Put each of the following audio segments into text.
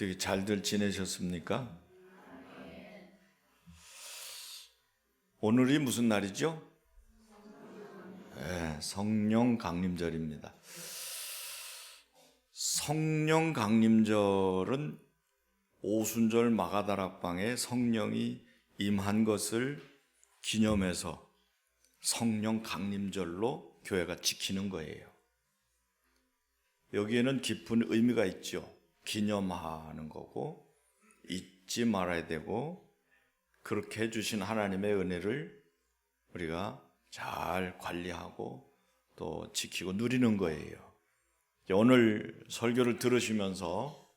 어떻게 잘들 지내셨습니까? 오늘이 무슨 날이죠? 네, 성령 강림절입니다. 성령 강림절은 오순절 마가다락방에 성령이 임한 것을 기념해서 성령 강림절로 교회가 지키는 거예요. 여기에는 깊은 의미가 있죠. 기념하는 거고 잊지 말아야 되고, 그렇게 해주신 하나님의 은혜를 우리가 잘 관리하고 또 지키고 누리는 거예요. 오늘 설교를 들으시면서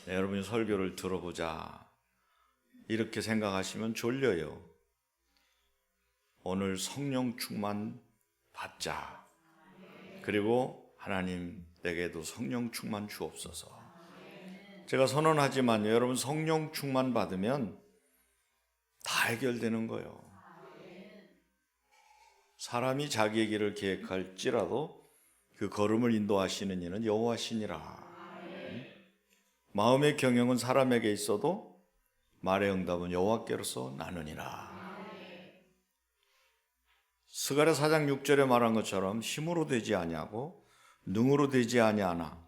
여러분이 설교를 들어보자 이렇게 생각하시면 졸려요. 오늘 성령 충만 받자. 그리고 하나님 내게도 성령 충만 주옵소서. 제가 선언하지만 여러분 성령 충만 받으면 다 해결되는 거예요. 사람이 자기의 길을 계획할지라도 그 걸음을 인도하시는 이는 여호와시니라. 마음의 경영은 사람에게 있어도 말의 응답은 여호와께로서 나느니라. 스가랴 4장 6절에 말한 것처럼 힘으로 되지 아니하고 능으로 되지 아니하나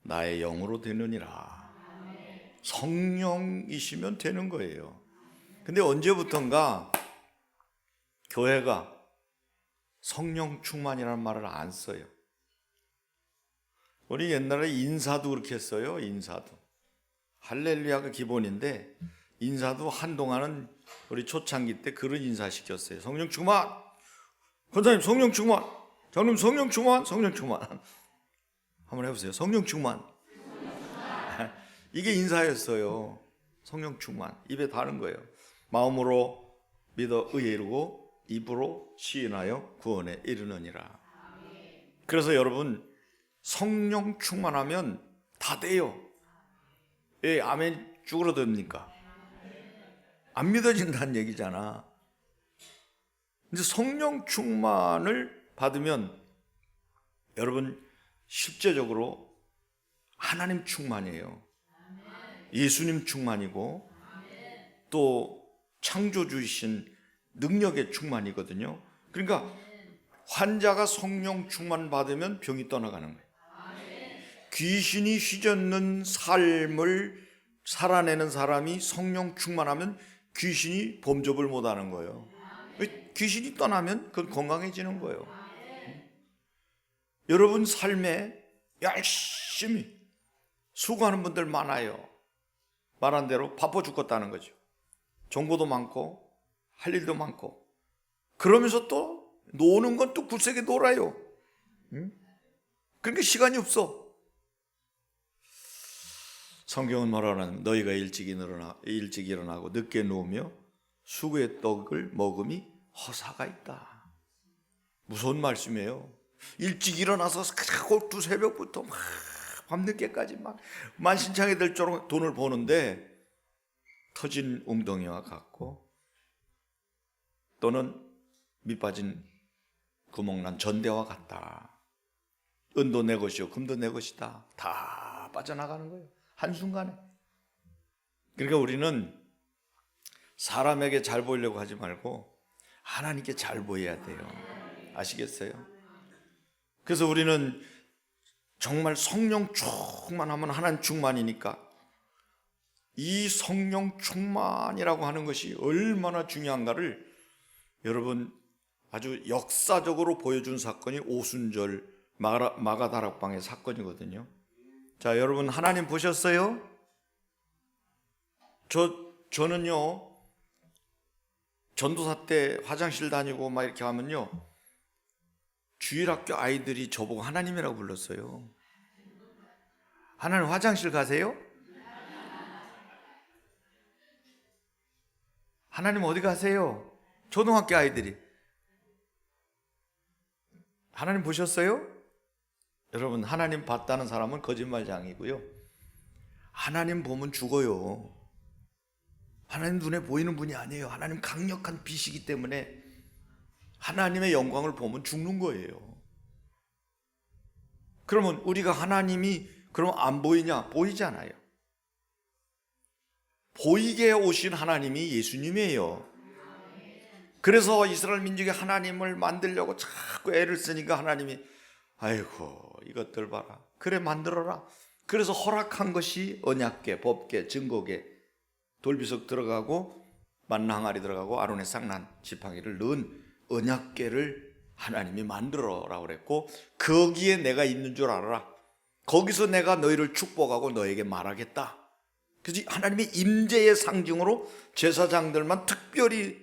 나의 영으로 되느니라. 성령이시면 되는 거예요. 근데 언제부턴가 교회가 성령 충만이라는 말을 안 써요. 우리 옛날에 인사도 그렇게 했어요. 인사도 할렐루야가 기본인데 인사도 한동안은 우리 초창기 때 그런 인사 시켰어요. 성령 충만, 권사님 성령 충만, 장로님 성령 충만, 성령 충만. 한번 해보세요. 성령 충만. 이게 인사였어요. 성령 충만. 입에 다는 거예요. 마음으로 믿어 의에 이르고 입으로 시인하여 구원에 이르느니라. 그래서 여러분 성령 충만하면 다 돼요. 왜 아멘 쭈그러듭니까? 안 믿어진다는 얘기잖아. 근데 성령 충만을 받으면 여러분 실제적으로 하나님 충만이에요. 예수님 충만이고 또 창조주이신 능력의 충만이거든요. 그러니까 환자가 성령 충만 받으면 병이 떠나가는 거예요. 귀신이 휘젓는 삶을 살아내는 사람이 성령 충만하면 귀신이 범접을 못하는 거예요. 귀신이 떠나면 그건 건강해지는 거예요. 여러분 삶에 열심히 수고하는 분들 많아요. 말한 대로 바빠 죽겠다는 거죠. 정보도 많고 할 일도 많고, 그러면서 또 노는 건 또 굳세게 놀아요. 그러니까 시간이 없어. 성경은 뭐라냐면 너희가 일찍 일어나고 늦게 누우며 수고의 떡을 먹음이 허사가 있다. 무서운 말씀이에요. 일찍 일어나서 골두 새벽부터 막 밤늦게까지 막 만신창이 될 정도로 돈을 버는데 터진 웅덩이와 같고, 또는 밑빠진 구멍난 전대와 같다. 은도 내 것이요 금도 내 것이다. 다 빠져나가는 거예요, 한순간에. 그러니까 우리는 사람에게 잘 보이려고 하지 말고 하나님께 잘 보여야 돼요. 아시겠어요? 그래서 우리는 정말 성령 충만하면 하나님 충만이니까 이 성령 충만이라고 하는 것이 얼마나 중요한가를 여러분 아주 역사적으로 보여준 사건이 오순절 마가다락방의 사건이거든요. 자, 여러분 하나님 보셨어요? 저는요 전도사 때 화장실 다니고 막 이렇게 하면요 주일학교 아이들이 저보고 하나님이라고 불렀어요. 하나님 화장실 가세요? 하나님 어디 가세요? 초등학교 아이들이. 하나님 보셨어요? 여러분 하나님 봤다는 사람은 거짓말장이고요, 하나님 보면 죽어요. 하나님 눈에 보이는 분이 아니에요. 하나님 강력한 빛이기 때문에 하나님의 영광을 보면 죽는 거예요. 그러면 우리가 하나님이 그럼 안 보이냐? 보이잖아요. 보이게 오신 하나님이 예수님이에요. 그래서 이스라엘 민족이 하나님을 만들려고 자꾸 애를 쓰니까 하나님이 아이고 이것들 봐라, 그래 만들어라. 그래서 허락한 것이 언약궤, 법궤, 증거궤, 돌비석 들어가고 만나 항아리 들어가고 아론의 쌍난 지팡이를 넣은 언약궤를 하나님이 만들어라고 그랬고, 거기에 내가 있는 줄 알아라. 거기서 내가 너희를 축복하고 너에게 말하겠다. 그래서 하나님의 임재의 상징으로 제사장들만 특별히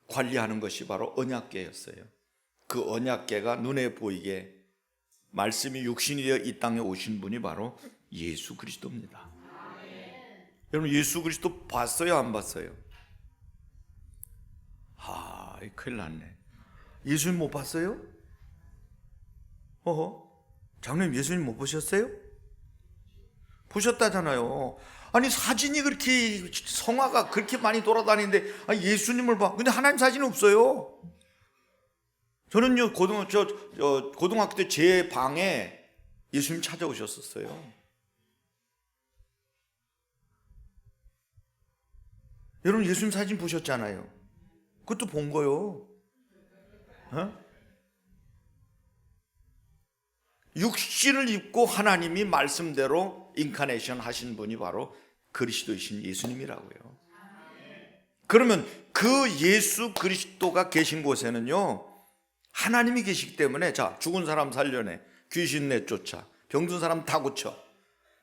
관리하는 것이 바로 언약궤였어요. 그 언약궤가 눈에 보이게 말씀이 육신이 되어 이 땅에 오신 분이 바로 예수 그리스도입니다. 여러분 예수 그리스도 봤어요, 안 봤어요? 큰일 났네. 예수님 못 봤어요? 장로님 예수님 못 보셨어요? 보셨다잖아요. 아니 사진이 그렇게, 성화가 그렇게 많이 돌아다니는데 예수님을 봐. 근데 하나님 사진은 없어요. 저는요 고등학교 때 제 방에 예수님 찾아오셨었어요. 여러분 예수님 사진 보셨잖아요. 그것도 본 거요. 육신을 입고 하나님이 말씀대로 인카네이션 하신 분이 바로 그리스도이신 예수님이라고요. 그러면 그 예수 그리스도가 계신 곳에는요 하나님이 계시기 때문에, 자, 죽은 사람 살려내, 귀신 내쫓아, 병든 사람 다 고쳐,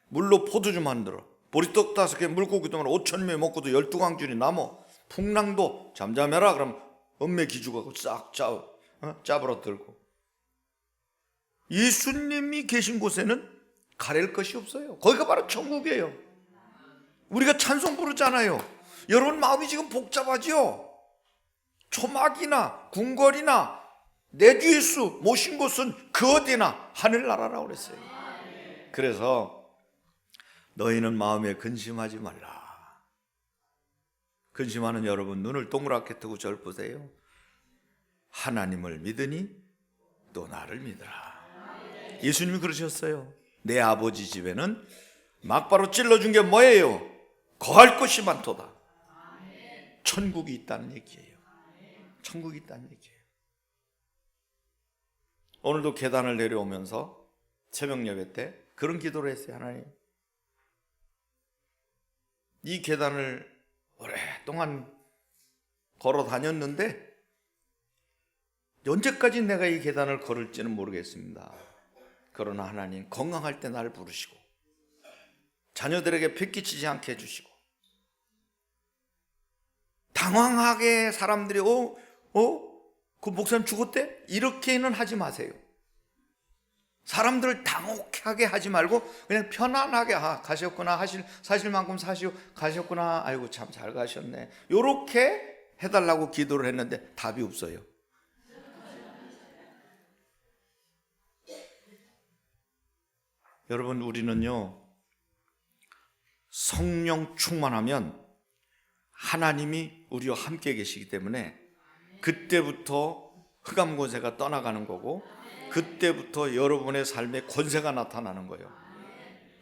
물로 포도주 만들어, 보리떡 5개, 물고기도 5,000명이 먹고도 12광줄이 남어, 풍랑도 잠잠해라 그럼 엄매 기죽하고 싹 짜부러들고. 예수님이 계신 곳에는 가릴 것이 없어요. 거기가 바로 천국이에요. 우리가 찬송 부르잖아요. 여러분 마음이 지금 복잡하죠? 초막이나 궁궐이나 내 주 예수 모신 곳은 그 어디나 하늘나라라고 그랬어요. 그래서 너희는 마음에 근심하지 말라. 근심하는 여러분 눈을 동그랗게 뜨고 절 보세요. 하나님을 믿으니 또 나를 믿으라. 예수님이 그러셨어요. 내 아버지 집에는 막바로 찔러준 게 뭐예요? 거할 것이 많도다. 천국이 있다는 얘기예요. 천국이 있다는 얘기예요. 오늘도 계단을 내려오면서 새벽 예배 때 그런 기도를 했어요. 하나님, 이 계단을 오랫동안 걸어 다녔는데 언제까지 내가 이 계단을 걸을지는 모르겠습니다. 그러나 하나님 건강할 때 나를 부르시고 자녀들에게 폐끼치지 않게 해주시고, 당황하게 사람들이 그 목사님 죽었대? 이렇게는 하지 마세요. 사람들을 당혹하게 하지 말고 그냥 편안하게 가셨구나, 사실 만큼 사시오, 가셨구나, 아이고 참 잘 가셨네, 이렇게 해달라고 기도를 했는데 답이 없어요. 여러분 우리는요 성령 충만하면 하나님이 우리와 함께 계시기 때문에 그때부터 흑암권세가 떠나가는 거고, 그때부터 여러분의 삶에 권세가 나타나는 거예요.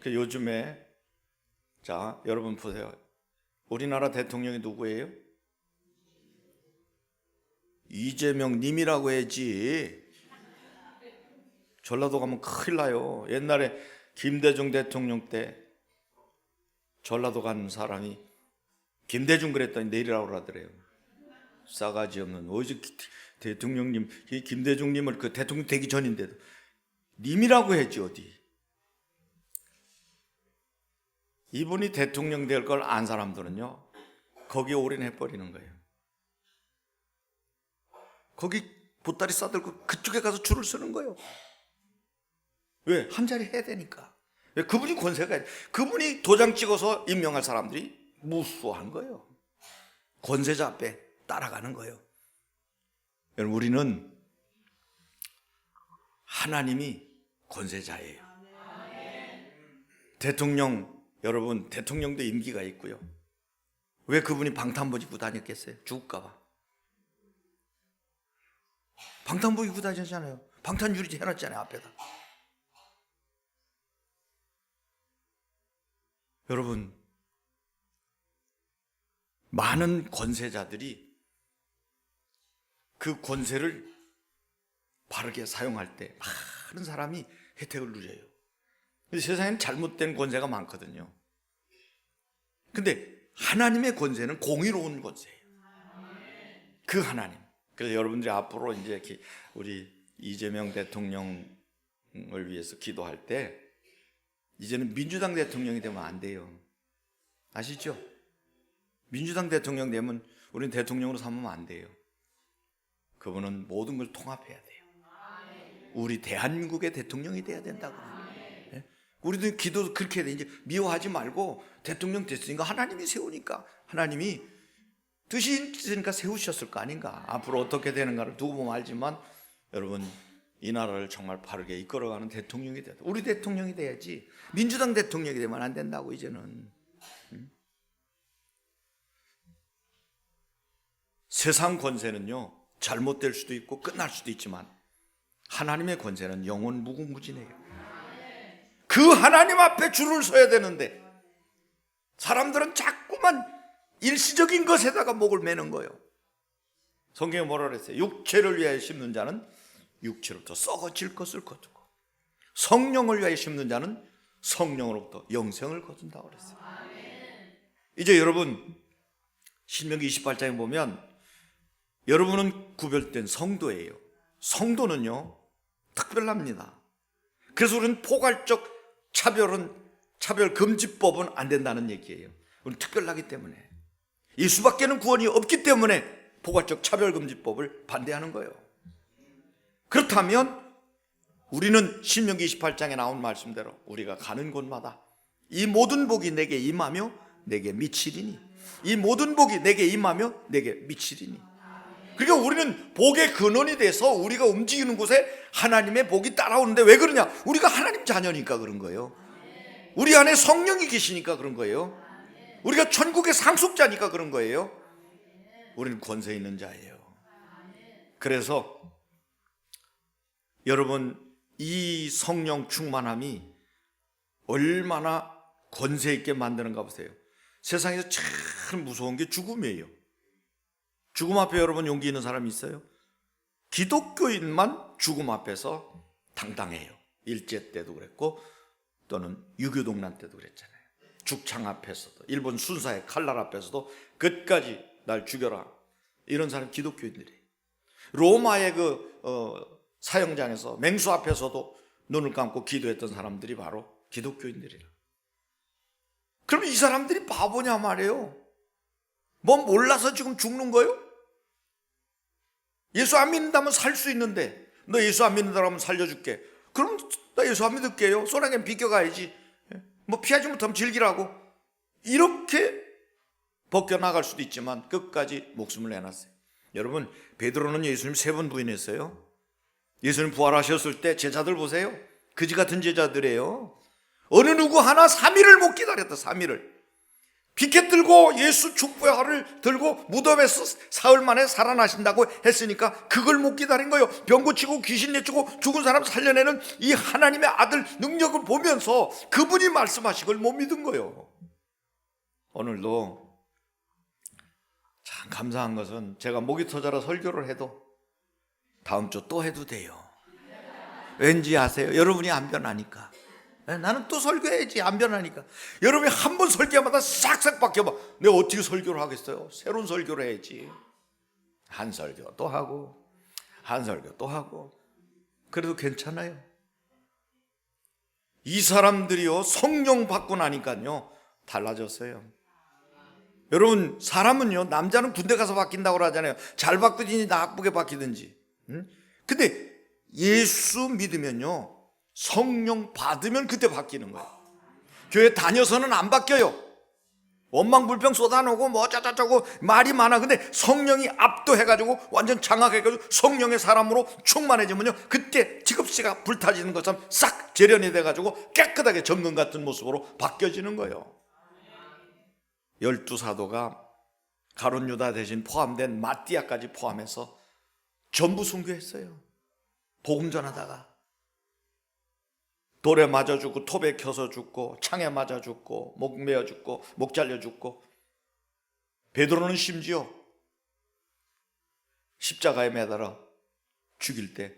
요즘에, 자, 여러분 보세요. 우리나라 대통령이 누구예요? 이재명 님이라고 해야지. 전라도 가면 큰일 나요. 옛날에 김대중 대통령 때 전라도 간 사람이 김대중 그랬더니 내리라고 그러더래요. 싸가지 없는, 어제 대통령님, 김대중님을 그 대통령 되기 전인데도 님이라고 했지 어디. 이분이 대통령 될 걸 안 사람들은요 거기에 올인해버리는 거예요. 거기 보따리 싸들고 그쪽에 가서 줄을 서는 거예요. 왜? 한 자리 해야 되니까. 왜? 그분이 권세가 있어요. 그분이 도장 찍어서 임명할 사람들이 무수한 거예요. 권세자 앞에 따라가는 거예요. 여러분 우리는 하나님이 권세자예요. 대통령, 여러분 대통령도 임기가 있고요. 왜 그분이 방탄복 입고 다녔겠어요? 죽을까 봐. 방탄복 입고 다녔잖아요. 방탄유리 해놨잖아요 앞에다. 여러분 많은 권세자들이 그 권세를 바르게 사용할 때 많은 사람이 혜택을 누려요. 근데 세상에는 잘못된 권세가 많거든요. 근데 하나님의 권세는 공의로운 권세예요. 그 하나님. 그래서 여러분들이 앞으로 이제 우리 이재명 대통령을 위해서 기도할 때 이제는 민주당 대통령이 되면 안 돼요. 아시죠? 민주당 대통령 되면 우리는 대통령으로 삼으면 안 돼요. 그분은 모든 걸 통합해야 돼요. 우리 대한민국의 대통령이 돼야 된다고. 네? 우리도 기도 그렇게 해야 돼. 이제 미워하지 말고 대통령 됐으니까 하나님이 세우니까 하나님이 뜻이 있으니까 세우셨을 거 아닌가. 앞으로 어떻게 되는가를 두고 보면 알지만 여러분 이 나라를 정말 바르게 이끌어가는 대통령이 돼야 돼. 우리 대통령이 돼야지 민주당 대통령이 되면 안 된다고 이제는. 세상 권세는요 잘못될 수도 있고 끝날 수도 있지만 하나님의 권세는 영원 무궁무진해요. 그 하나님 앞에 줄을 서야 되는데 사람들은 자꾸만 일시적인 것에다가 목을 매는 거예요. 성경에 뭐라 그랬어요? 육체를 위하여 심는 자는 육체로부터 썩어질 것을 거두고 성령을 위하여 심는 자는 성령으로부터 영생을 거둔다고 그랬어요. 이제 여러분 신명기 28장에 보면 여러분은 구별된 성도예요. 성도는요 특별합니다. 그래서 우리는 포괄적 차별 금지법은 안 된다는 얘기예요. 우리는 특별하기 때문에 예수밖에는 구원이 없기 때문에 포괄적 차별 금지법을 반대하는 거예요. 그렇다면 우리는 신명기 28장에 나온 말씀대로 우리가 가는 곳마다 이 모든 복이 내게 임하며 내게 미치리니, 이 모든 복이 내게 임하며 내게 미치리니. 그러니까 우리는 복의 근원이 돼서 우리가 움직이는 곳에 하나님의 복이 따라오는데 왜 그러냐? 우리가 하나님 자녀니까 그런 거예요. 우리 안에 성령이 계시니까 그런 거예요. 우리가 천국의 상속자니까 그런 거예요. 우리는 권세 있는 자예요. 그래서 여러분 이 성령 충만함이 얼마나 권세 있게 만드는가 보세요. 세상에서 제일 무서운 게 죽음이에요. 죽음 앞에 여러분 용기 있는 사람이 있어요? 기독교인만 죽음 앞에서 당당해요. 일제 때도 그랬고 또는 유교동란 때도 그랬잖아요. 죽창 앞에서도, 일본 순사의 칼날 앞에서도 끝까지 날 죽여라, 이런 사람 기독교인들이에요. 로마의 사형장에서 맹수 앞에서도 눈을 감고 기도했던 사람들이 바로 기독교인들이라. 그럼 이 사람들이 바보냐 말이에요. 뭐 몰라서 지금 죽는 거예요? 예수 안 믿는다면 살 수 있는데, 너 예수 안 믿는다고 하면 살려줄게. 그럼 나 예수 안 믿을게요. 소나기는 비껴가야지. 뭐 피하지 못하면 즐기라고. 이렇게 벗겨나갈 수도 있지만 끝까지 목숨을 내놨어요. 여러분 베드로는 예수님 3번 부인했어요. 예수님 부활하셨을 때 제자들 보세요. 그지 같은 제자들이에요. 어느 누구 하나 3일을 못 기다렸다. 3일을 피켓 들고 예수 축복의 활을 들고 무덤에서 사흘 만에 살아나신다고 했으니까 그걸 못 기다린 거예요. 병 고치고 귀신 내쫓고 죽은 사람 살려내는 이 하나님의 아들 능력을 보면서 그분이 말씀하신 걸 못 믿은 거예요. 오늘도 참 감사한 것은 제가 목이 터져라 설교를 해도 다음 주 또 해도 돼요. 왠지 아세요? 여러분이 안 변하니까. 나는 또 설교해야지, 안 변하니까. 여러분이 한 번 설교마다 싹싹 바뀌어봐. 내가 어떻게 설교를 하겠어요? 새로운 설교를 해야지. 한 설교 또 하고 한 설교 또 하고. 그래도 괜찮아요. 이 사람들이요 성령 받고 나니까요 달라졌어요. 여러분 사람은요, 남자는 군대 가서 바뀐다고 하잖아요. 잘 바뀌든지 나쁘게 바뀌든지. 근데 예수 믿으면요 성령 받으면 그때 바뀌는 거예요. 교회 다녀서는 안 바뀌어요. 원망불평 쏟아놓고 뭐 어쩌고 말이 많아. 근데 성령이 압도해가지고 완전 장악해가지고 성령의 사람으로 충만해지면요 그때 지급씨가 불타지는 것처럼 싹 재련이 돼가지고 깨끗하게 정금 같은 모습으로 바뀌어지는 거예요. 12사도가 가룟 유다 대신 포함된 마띠아까지 포함해서 전부 순교했어요. 복음 전하다가 돌에 맞아 죽고 톱에 켜서 죽고 창에 맞아 죽고 목 메어 죽고 목 잘려 죽고 베드로는 심지어 십자가에 매달아 죽일 때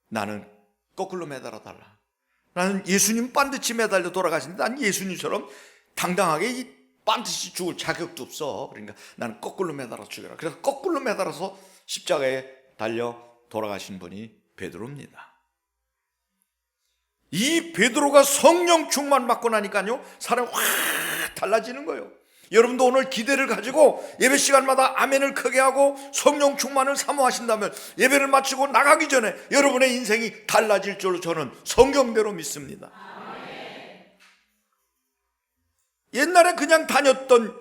나는 거꾸로 매달아 달라. 나는 예수님 반드시 매달려 돌아가시는데 난 예수님처럼 당당하게 이 반드시 죽을 자격도 없어. 그러니까 나는 거꾸로 매달아 죽여라. 그래서 거꾸로 매달아서 십자가에 달려 돌아가신 분이 베드로입니다. 이 베드로가 성령 충만 받고 나니까요, 사람이 확 달라지는 거예요. 여러분도 오늘 기대를 가지고 예배 시간마다 아멘을 크게 하고 성령 충만을 사모하신다면 예배를 마치고 나가기 전에 여러분의 인생이 달라질 줄로 저는 성경대로 믿습니다. 옛날에 그냥 다녔던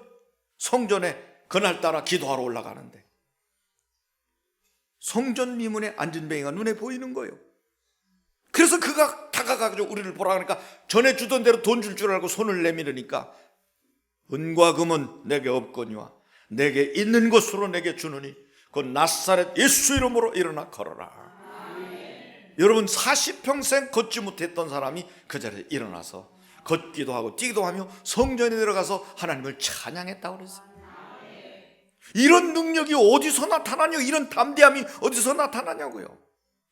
성전에 그날따라 기도하러 올라가는데 성전 미문에 앉은 뱅이가 눈에 보이는 거예요. 그래서 그가 다가가지고 우리를 보라 하니까 전에 주던 대로 돈 줄 줄 알고 손을 내밀으니까 은과 금은 내게 없거니와 내게 있는 것으로 내게 주느니 그 나사렛 예수 이름으로 일어나 걸어라. 여러분 40평생 걷지 못했던 사람이 그 자리에 일어나서 걷기도 하고 뛰기도 하며 성전에 들어가서 하나님을 찬양했다고 그랬어요. 이런 능력이 어디서 나타나냐, 이런 담대함이 어디서 나타나냐고요.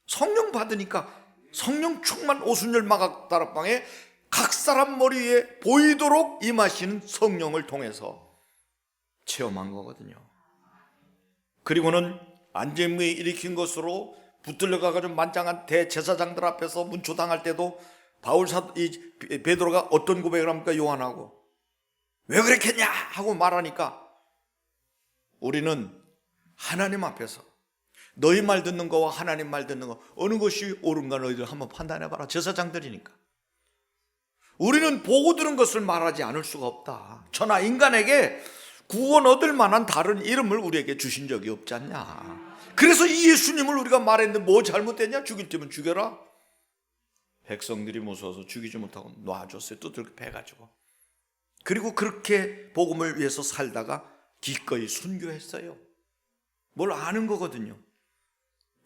성령 받으니까 성령 충만 오순절 마각다락방에 각 사람 머리에 보이도록 임하시는 성령을 통해서 체험한 거거든요. 그리고는 안전무에 일으킨 것으로 붙들려 가지고 만장한 대제사장들 앞에서 문초당할 때도 베드로가 어떤 고백을 합니까? 요한하고 왜 그랬겠냐 하고 말하니까 우리는 하나님 앞에서 너희 말 듣는 거와 하나님 말 듣는 거 어느 것이 옳은가 너희들 한번 판단해봐라. 제사장들이니까. 우리는 보고 들은 것을 말하지 않을 수가 없다. 천하 인간에게 구원 얻을 만한 다른 이름을 우리에게 주신 적이 없지 않냐. 그래서 이 예수님을 우리가 말했는데 뭐 잘못됐냐? 죽일 때면 죽여라. 백성들이 무서워서 죽이지 못하고 놔줬어요. 두들겨 패가지고. 그리고 그렇게 복음을 위해서 살다가 기꺼이 순교했어요. 뭘 아는 거거든요.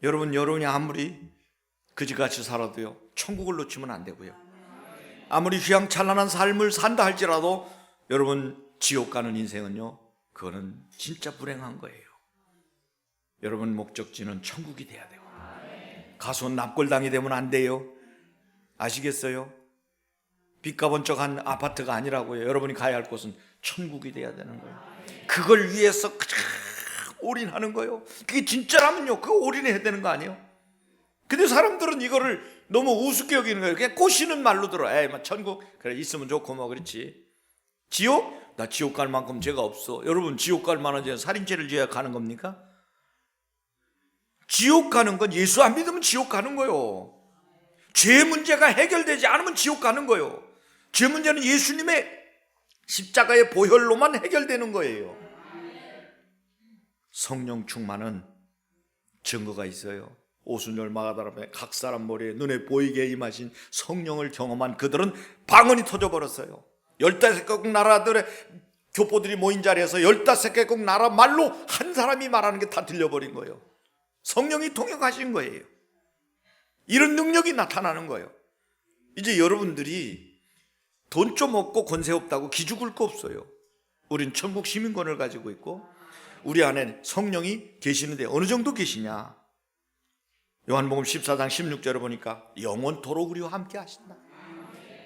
여러분이 아무리 그지같이 살아도요, 천국을 놓치면 안 되고요. 아무리 휘황찬란한 삶을 산다 할지라도 여러분 지옥 가는 인생은요, 그거는 진짜 불행한 거예요. 여러분 목적지는 천국이 돼야 되고 가서 납골당이 되면 안 돼요. 아시겠어요? 빚과 번쩍한 아파트가 아니라고요. 여러분이 가야 할 곳은 천국이 돼야 되는 거예요. 그걸 위해서 올인하는 거예요. 그게 진짜라면요, 그거 올인해야 되는 거 아니에요? 근데 사람들은 이거를 너무 우습게 여기는 거예요. 그냥 꼬시는 말로 들어. 에이, 천국 그래 있으면 좋고 뭐 그렇지. 지옥? 나 지옥 갈 만큼 죄가 없어. 여러분 지옥 갈 만한 죄는 살인죄를 지어야 가는 겁니까? 지옥 가는 건 예수 안 믿으면 지옥 가는 거예요. 죄 문제가 해결되지 않으면 지옥 가는 거예요. 죄 문제는 예수님의 십자가의 보혈로만 해결되는 거예요. 성령 충만은 증거가 있어요. 오순절 마가다락방에 각 사람 머리에 눈에 보이게 임하신 성령을 경험한 그들은 방언이 터져버렸어요. 15개국 나라들의 교포들이 모인 자리에서 15개국 나라 말로 한 사람이 말하는 게 다 들려버린 거예요. 성령이 통역하신 거예요. 이런 능력이 나타나는 거예요. 이제 여러분들이 돈 좀 없고 권세 없다고 기죽을 거 없어요. 우린 천국 시민권을 가지고 있고 우리 안에 성령이 계시는데 어느 정도 계시냐? 요한복음 14장 16절에 보니까 영원토록 우리와 함께 하신다.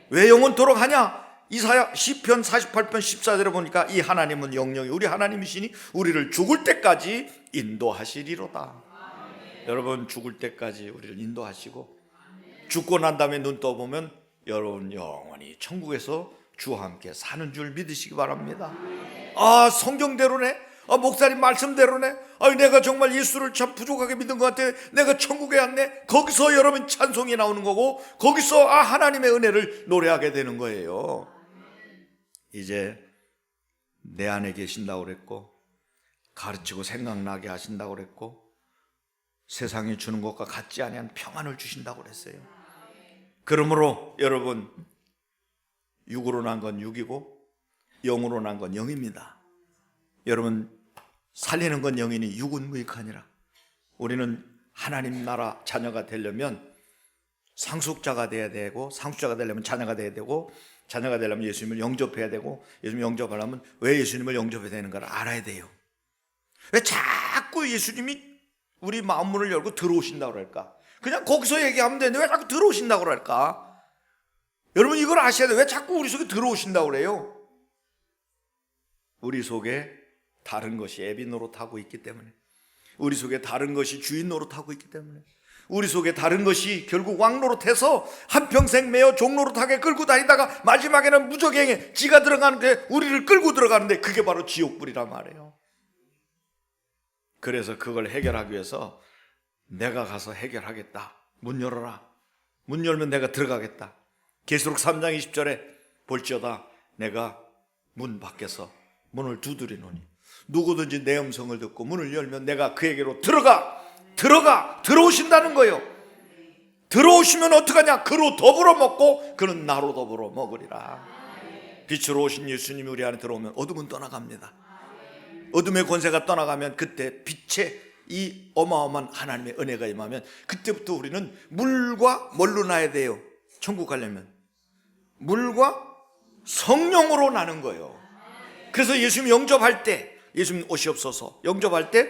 왜 영원토록 하냐? 이사야 시편 48편 14절에 보니까 이 하나님은 영영이 우리 하나님이시니 우리를 죽을 때까지 인도하시리로다. 여러분 죽을 때까지 우리를 인도하시고 죽고 난 다음에 눈 떠보면 여러분 영원히 천국에서 주와 함께 사는 줄 믿으시기 바랍니다. 아, 성경대로네. 아, 목사님 말씀대로네. 아, 내가 정말 예수를 참 부족하게 믿은 것 같아. 내가 천국에 왔네. 거기서 여러분 찬송이 나오는 거고 거기서 하나님의 은혜를 노래하게 되는 거예요. 이제 내 안에 계신다고 그랬고 가르치고 생각나게 하신다고 그랬고 세상이 주는 것과 같지 아니한 평안을 주신다고 그랬어요. 그러므로 여러분 육으로 난 건 육이고 영으로 난 건 영입니다. 여러분 살리는 건 영이니 육은 무익하니라. 우리는 하나님 나라 자녀가 되려면 상속자가 돼야 되고 상속자가 되려면 자녀가 돼야 되고 자녀가 되려면 예수님을 영접해야 되고 예수님을 영접하려면 왜 예수님을 영접해야 되는가를 알아야 돼요. 왜 자꾸 예수님이 우리 마음 문을 열고 들어오신다고 그럴까? 그냥 거기서 얘기하면 되는데 왜 자꾸 들어오신다고 그럴까? 여러분 이걸 아셔야 돼요. 왜 자꾸 우리 속에 들어오신다고 그래요? 우리 속에 다른 것이 애비 노릇하고 있기 때문에, 우리 속에 다른 것이 주인 노릇하고 있기 때문에, 우리 속에 다른 것이 결국 왕 노릇해서 한평생 매어 종 노릇하게 끌고 다니다가 마지막에는 무적행에 지가 들어가는 게 우리를 끌고 들어가는데 그게 바로 지옥불이란 말이에요. 그래서 그걸 해결하기 위해서 내가 가서 해결하겠다. 문 열어라. 문 열면 내가 들어가겠다. 계시록 3장 20절에 볼지어다 내가 문 밖에서 문을 두드리노니 누구든지 내 음성을 듣고 문을 열면 내가 그에게로 들어오신다는 거예요. 들어오시면 어떡하냐? 그로 더불어 먹고 그는 나로 더불어 먹으리라. 빛으로 오신 예수님이 우리 안에 들어오면 어둠은 떠나갑니다. 어둠의 권세가 떠나가면 그때 빛의 이 어마어마한 하나님의 은혜가 임하면 그때부터 우리는 물과 뭘로 나야 돼요? 천국 가려면 물과 성령으로 나는 거예요. 그래서 예수님 영접할 때, 예수님 오시옵소서 영접할 때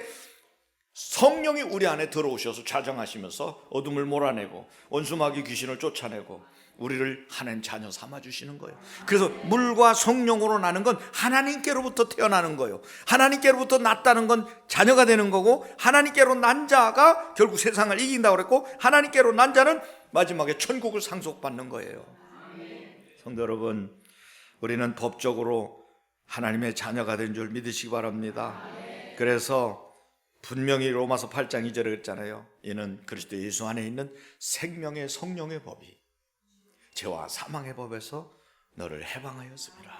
성령이 우리 안에 들어오셔서 자정하시면서 어둠을 몰아내고 원수마귀 귀신을 쫓아내고 우리를 하나님 자녀 삼아주시는 거예요. 그래서 물과 성령으로 나는 건 하나님께로부터 태어나는 거예요. 하나님께로부터 났다는 건 자녀가 되는 거고, 하나님께로 난 자가 결국 세상을 이긴다고 그랬고, 하나님께로 난 자는 마지막에 천국을 상속받는 거예요. 성도 여러분, 우리는 법적으로 하나님의 자녀가 된 줄 믿으시기 바랍니다. 그래서 분명히 로마서 8장 2절에 그랬잖아요. 이는 그리스도 예수 안에 있는 생명의 성령의 법이 죄와 사망의 법에서 너를 해방하였습니다.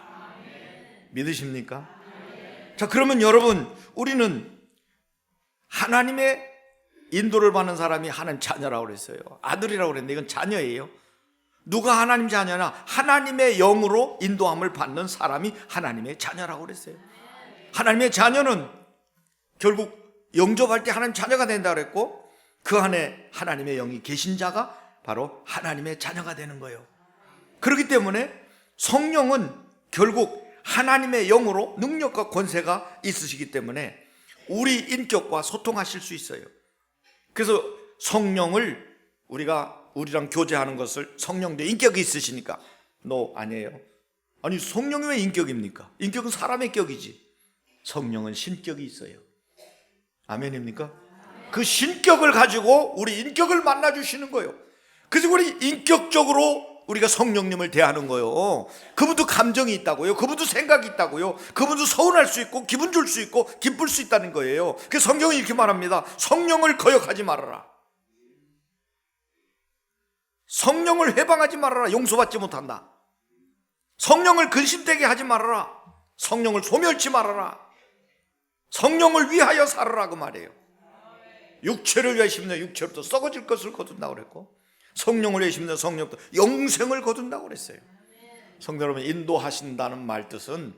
믿으십니까? 자, 그러면 여러분, 우리는 하나님의 인도를 받는 사람이 하나님 자녀라고 그랬어요. 아들이라고 그랬는데 이건 자녀예요. 누가 하나님 자녀냐? 하나님의 영으로 인도함을 받는 사람이 하나님의 자녀라고 그랬어요. 하나님의 자녀는 결국 영접할 때 하나님 자녀가 된다고 그랬고, 그 안에 하나님의 영이 계신 자가 바로 하나님의 자녀가 되는 거예요. 그렇기 때문에 성령은 결국 하나님의 영으로 능력과 권세가 있으시기 때문에 우리 인격과 소통하실 수 있어요. 그래서 성령을 우리랑 교제하는 것을, 성령도 인격이 있으시니까 아니에요. 아니 성령이 왜 인격입니까? 인격은 사람의 격이지. 성령은 신격이 있어요. 아멘입니까? 그 신격을 가지고 우리 인격을 만나주시는 거예요. 그래서 우리 인격적으로 우리가 성령님을 대하는 거예요. 그분도 감정이 있다고요. 그분도 생각이 있다고요. 그분도 서운할 수 있고 기분 줄 수 있고 기쁠 수 있다는 거예요. 그래서 성경이 이렇게 말합니다. 성령을 거역하지 말아라. 성령을 해방하지 말아라. 용서받지 못한다. 성령을 근심되게 하지 말아라. 성령을 소멸치 말아라. 성령을 위하여 살아라 그 말이에요. 육체를 위하여 심는 육체로부터 썩어질 것을 거둔다고 그랬고, 성령을 위하여 심는 성령부터 영생을 거둔다고 그랬어요. 성도 여러분, 인도하신다는 말 뜻은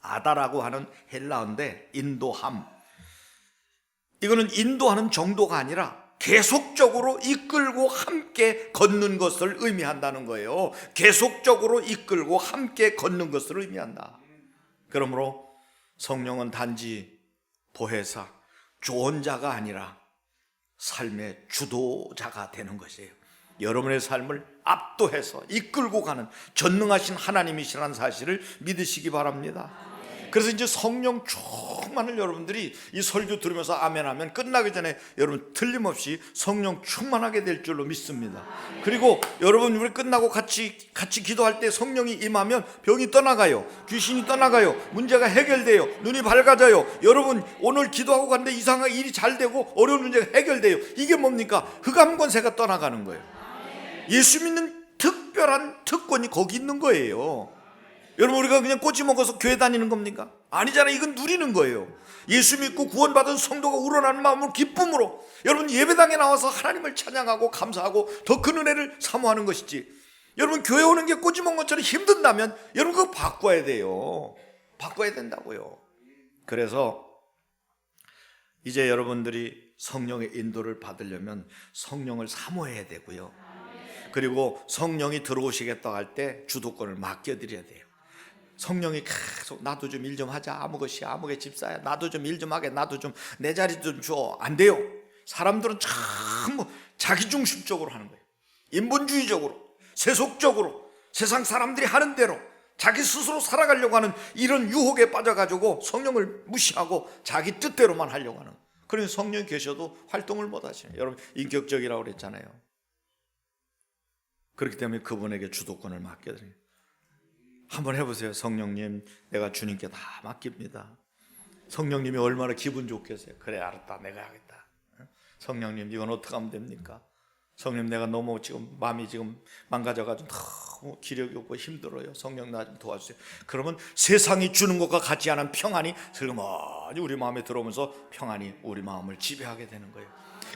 아다라고 하는 헬라어인데, 인도함, 이거는 인도하는 정도가 아니라 계속적으로 이끌고 함께 걷는 것을 의미한다는 거예요. 계속적으로 이끌고 함께 걷는 것을 의미한다. 그러므로 성령은 단지 보혜사, 조언자가 아니라 삶의 주도자가 되는 것이에요. 여러분의 삶을 압도해서 이끌고 가는 전능하신 하나님이시라는 사실을 믿으시기 바랍니다. 그래서 이제 성령 충만을 여러분들이 이 설교 들으면서 아멘하면 끝나기 전에 여러분 틀림없이 성령 충만하게 될 줄로 믿습니다. 그리고 여러분 우리 끝나고 같이 기도할 때 성령이 임하면 병이 떠나가요. 귀신이 떠나가요. 문제가 해결돼요. 눈이 밝아져요. 여러분 오늘 기도하고 갔는데 이상하게 일이 잘 되고 어려운 문제가 해결돼요. 이게 뭡니까? 흑암 권세가 떠나가는 거예요. 예수 믿는 특별한 특권이 거기 있는 거예요. 여러분 우리가 그냥 꼬치 먹어서 교회 다니는 겁니까? 아니잖아요. 이건 누리는 거예요. 예수 믿고 구원받은 성도가 우러나는 마음으로 기쁨으로 여러분 예배당에 나와서 하나님을 찬양하고 감사하고 더 큰 은혜를 사모하는 것이지, 여러분 교회 오는 게 꼬치 먹는 것처럼 힘든다면 여러분 그거 바꿔야 돼요. 바꿔야 된다고요. 그래서 이제 여러분들이 성령의 인도를 받으려면 성령을 사모해야 되고요. 그리고 성령이 들어오시겠다고 할 때 주도권을 맡겨드려야 돼요. 성령이 계속 나도 좀 일 좀 하자, 아무개 집사야, 나도 좀 일 좀 하게, 나도 좀 내 자리 좀 줘. 안 돼요. 사람들은 참 자기중심적으로 하는 거예요. 인본주의적으로, 세속적으로, 세상 사람들이 하는 대로 자기 스스로 살아가려고 하는 이런 유혹에 빠져가지고 성령을 무시하고 자기 뜻대로만 하려고 하는. 그래서 성령이 계셔도 활동을 못 하시네요. 여러분, 인격적이라고 그랬잖아요. 그렇기 때문에 그분에게 주도권을 맡겨드려요. 한번 해보세요. 성령님, 내가 주님께 다 맡깁니다. 성령님이 얼마나 기분 좋겠어요. 그래, 알았다, 내가 하겠다. 성령님, 이건 어떻게 하면 됩니까? 성령님, 내가 너무 지금 마음이 지금 망가져가지고 너무 기력이 없고 힘들어요. 성령 나 좀 도와주세요. 그러면 세상이 주는 것과 같지 않은 평안이 슬그머니 우리 마음에 들어오면서 평안이 우리 마음을 지배하게 되는 거예요.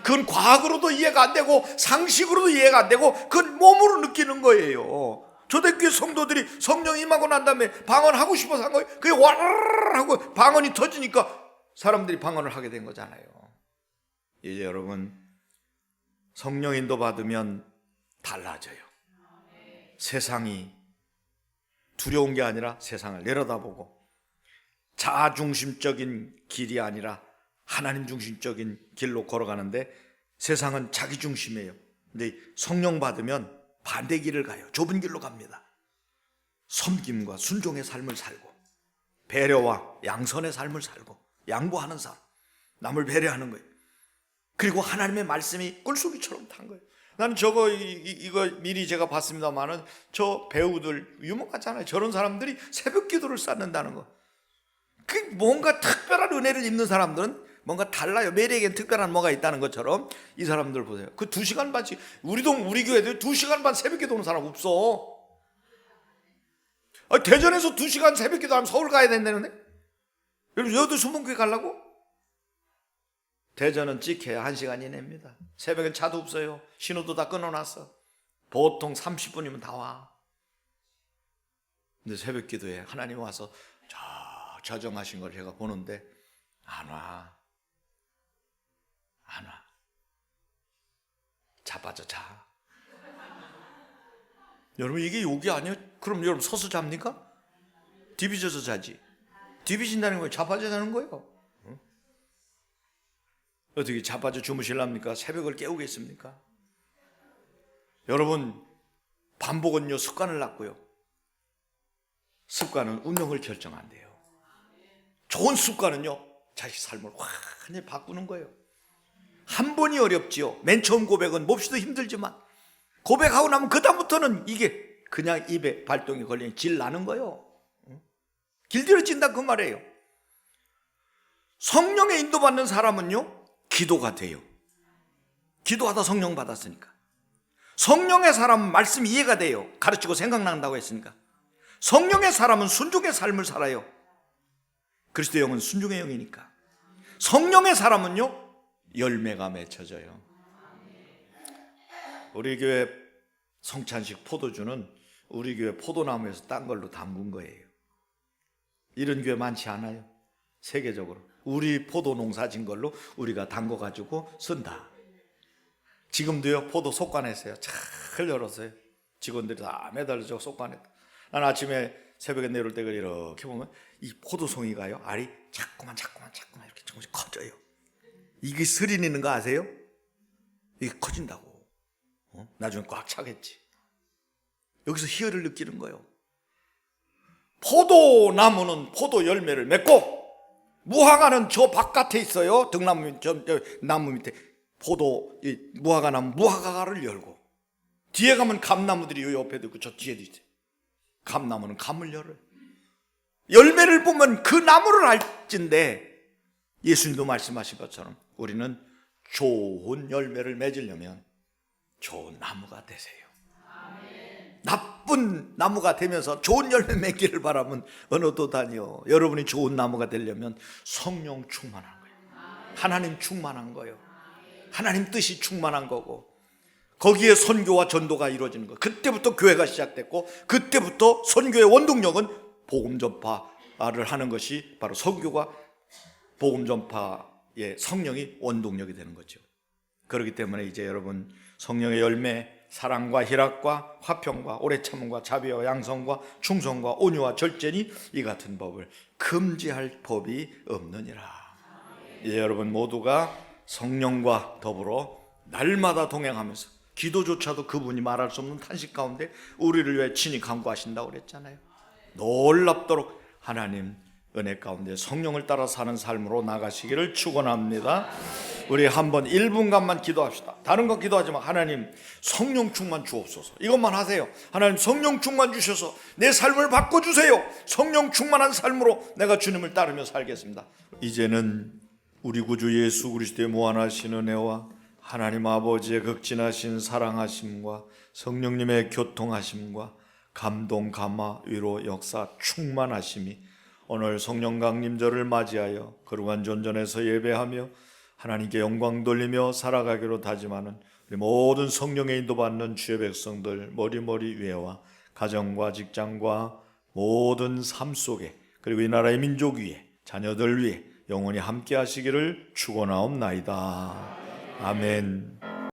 그건 과학으로도 이해가 안 되고 상식으로도 이해가 안 되고 그건 몸으로 느끼는 거예요. 초대교회 성도들이 성령 임하고 난 다음에 방언하고 싶어서 한 거예요. 그게 와르르 하고 방언이 터지니까 사람들이 방언을 하게 된 거잖아요. 이제 여러분, 성령 인도 받으면 달라져요. 세상이 두려운 게 아니라 세상을 내려다보고 자아중심적인 길이 아니라 하나님 중심적인 길로 걸어가는데 세상은 자기 중심이에요. 근데 성령 받으면 반대 길을 가요. 좁은 길로 갑니다. 섬김과 순종의 삶을 살고 배려와 양선의 삶을 살고 양보하는 삶, 남을 배려하는 거예요. 그리고 하나님의 말씀이 꿀송이처럼 탄 거예요. 나는 이거 미리 제가 봤습니다만은 저 배우들 유명하잖아요. 저런 사람들이 새벽 기도를 쌓는다는 거. 그 뭔가 특별한 은혜를 입는 사람들은 뭔가 달라요. 매일에겐 특별한 뭐가 있다는 것처럼 이 사람들 보세요. 그 2시간 반씩 우리 교회도 2시간 반 새벽 기도 오는 사람 없어. 대전에서 2시간 새벽 기도하면 서울 가야 된다는데? 여러분, 여도 수문교회 가려고? 대전은 찍혀야 1시간 이내입니다. 새벽엔 차도 없어요. 신호도 다 끊어놨어. 보통 30분이면 다 와. 근데 새벽 기도에 하나님 와서 저정하신 걸 제가 보는데 안 와. 자빠져 자. 여러분, 이게 욕이 아니에요? 그럼 여러분 서서 잡니까? 디비져서 자지. 디비진다는 거예요. 자빠져 자는 거예요. 어떻게 자빠져 주무실랍니까? 새벽을 깨우겠습니까? 여러분, 반복은요 습관을 낳고요. 습관은 운명을 결정한대요. 좋은 습관은요 자기 삶을 완전히 바꾸는 거예요. 한 번이 어렵지요. 맨 처음 고백은 몹시도 힘들지만 고백하고 나면 그 다음부터는 이게 그냥 입에 발동이 걸리니 질 나는 거예요. 길들여진다 그 말이에요. 성령의 인도받는 사람은요 기도가 돼요. 기도하다 성령 받았으니까. 성령의 사람은 말씀 이해가 돼요. 가르치고 생각난다고 했으니까. 성령의 사람은 순종의 삶을 살아요. 그리스도 영은 순종의 영이니까. 성령의 사람은요 열매가 맺혀져요. 우리 교회 성찬식 포도주는 우리 교회 포도나무에서 딴 걸로 담근 거예요. 이런 교회 많지 않아요. 세계적으로 우리 포도 농사 진 걸로 우리가 담궈가지고 쓴다. 지금도요 포도 속관했어요. 잘 열었어요. 직원들이 다 매달려서 속관했다. 난 아침에 새벽에 내려올 때 이렇게 보면 이 포도송이가요 알이 자꾸만 이렇게 조금씩 커져요. 이게 스린 있는 거 아세요? 이게 커진다고. 나중에 꽉 차겠지. 여기서 희열을 느끼는 거예요. 포도나무는 포도 열매를 맺고 무화과는 저 바깥에 있어요. 등나무 저 나무 밑에 무화과 나무 무화과를 열고 뒤에 가면 감나무들이 요 옆에도 있고 저 뒤에도 있어요. 감나무는 감을 열어요. 열매를 보면 그 나무를 알진데 예수님도 말씀하신 것처럼 우리는 좋은 열매를 맺으려면 좋은 나무가 되세요. 나쁜 나무가 되면서 좋은 열매 맺기를 바라면 어느 도다니요. 여러분이 좋은 나무가 되려면 성령 충만한 거예요. 하나님 충만한 거예요. 하나님 뜻이 충만한 거고 거기에 선교와 전도가 이루어지는 거예요. 그때부터 교회가 시작됐고 그때부터 선교의 원동력은 복음 전파를 하는 것이 바로 선교가 복음 전파의 성령이 원동력이 되는 거죠. 그렇기 때문에 이제 여러분 성령의 열매 사랑과 희락과 화평과 오래 참음과 자비와 양성과 충성과 온유와 절제니 이 같은 법을 금지할 법이 없느니라. 이제 여러분 모두가 성령과 더불어 날마다 동행하면서 기도조차도 그분이 말할 수 없는 탄식 가운데 우리를 위해 친히 간구하신다고 그랬잖아요. 놀랍도록 하나님 은혜 가운데 성령을 따라 사는 삶으로 나가시기를 축원합니다. 우리 한번 1분간만 기도합시다. 다른 거 기도하지 마. 하나님 성령 충만 주옵소서. 이것만 하세요. 하나님 성령 충만 주셔서 내 삶을 바꿔주세요. 성령 충만한 삶으로 내가 주님을 따르며 살겠습니다. 이제는 우리 구주 예수 그리스도의 무한하신 은혜와 하나님 아버지의 극진하신 사랑하심과 성령님의 교통하심과 감동, 감화, 위로, 역사, 충만하심이 오늘 성령 강림절을 맞이하여 거룩한 존전에서 예배하며 하나님께 영광 돌리며 살아가기로 다짐하는 우리 모든 성령의 인도받는 주의 백성들 머리머리 위에와 가정과 직장과 모든 삶 속에 그리고 이 나라의 민족 위에 자녀들 위에 영원히 함께 하시기를 축원하옵나이다. 아멘.